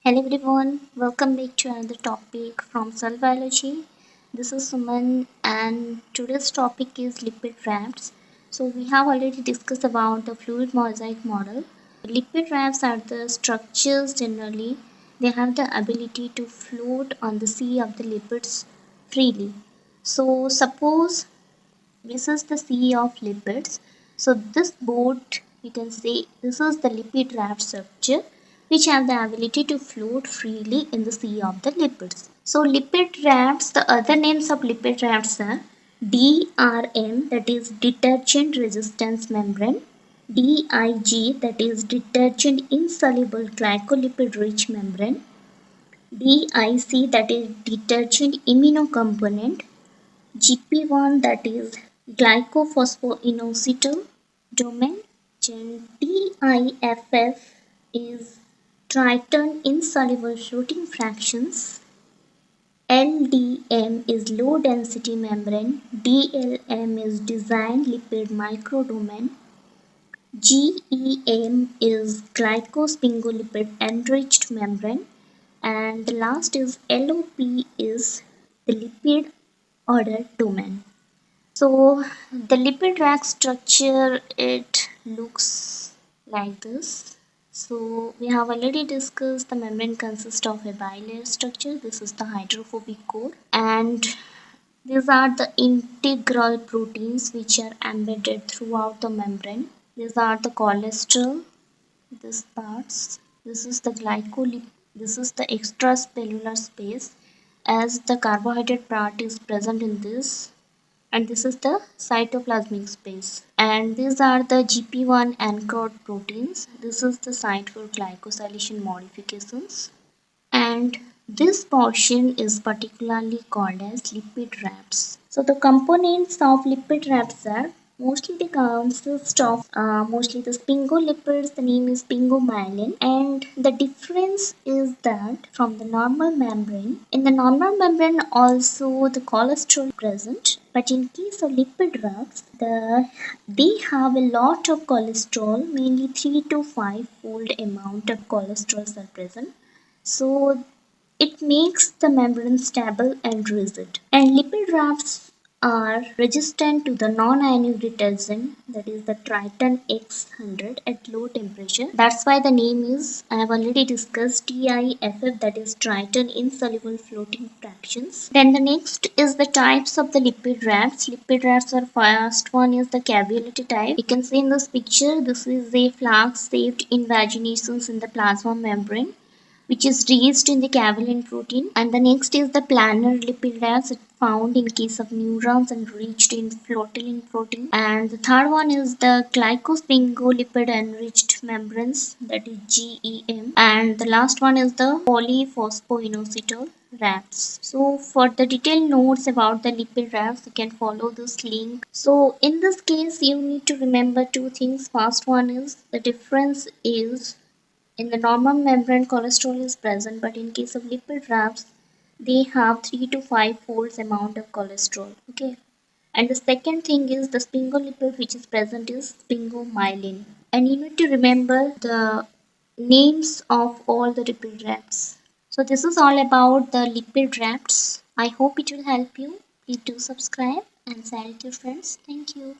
Hello everyone, welcome back to another topic from cell biology. This is Suman and today's topic is lipid rafts. So we have already discussed about the fluid mosaic model. Lipid rafts are the structures generally. They have the ability to float on the sea of the lipids freely. So suppose this is the sea of lipids. So this boat, you can say this is the lipid raft structure which have the ability to float freely in the sea of the lipids. So lipid rafts, the other names of lipid rafts are DRM, that is detergent resistance membrane, DIG, that is detergent insoluble glycolipid rich membrane, DIC, that is detergent immunocomponent, GP1, that is glycophosphoinositol domain, and TIFF is Triton insoluble floating fractions, LDM is low density membrane, DLM is designed lipid microdomain, GEM is glycospingolipid enriched membrane, and the last is LOP is the lipid order domain. So the lipid rack structure, it looks like this. So we have already discussed the membrane consists of a bilayer structure. This is the hydrophobic core, and these are the integral proteins which are embedded throughout the membrane. These are the cholesterol, this parts. This is the glycolipid. This is the extracellular space, as the carbohydrate part is present in this, and this is the cytoplasmic space, and these are the GP1 anchored proteins. This is the site for glycosylation modifications, and this portion is particularly called as lipid rafts. So the components of lipid rafts are mostly they consist of mostly the sphingolipids. The name is spingomyelin, and the difference is that from the normal membrane, in the normal membrane also the cholesterol present, but in case of lipid rafts, they have a lot of cholesterol, mainly 3 to 5 fold amount of cholesterol are present, so it makes the membrane stable and rigid. And lipid rafts are resistant to the non-ionic detergent, that is the Triton X100 at low temperature. That's why the name is, I have already discussed, TIFF, that is Triton insoluble floating fractions. Then the next is the types of the lipid rafts. Lipid rafts are, first one is the caveolate type. You can see in this picture, this is a flask-shaped invaginations in the plasma membrane, which is raised in the caveolin protein. And the next is the planar lipid rafts found in case of neurons and reached in flotilin protein. And the third one is the glycosphingolipid enriched membranes, that is GEM. And the last one is the polyphosphoinositol rafts. So for the detailed notes about the lipid rafts, you can follow this link. So in this case, you need to remember two things. First one is the difference is in the normal membrane, cholesterol is present, but in case of lipid rafts, they have 3 to 5 folds amount of cholesterol. Okay. And the second thing is the sphingolipid which is present is spingomyelin. And you need to remember the names of all the lipid rafts. So this is all about the lipid rafts. I hope it will help you. Please do subscribe and share it to your friends. Thank you.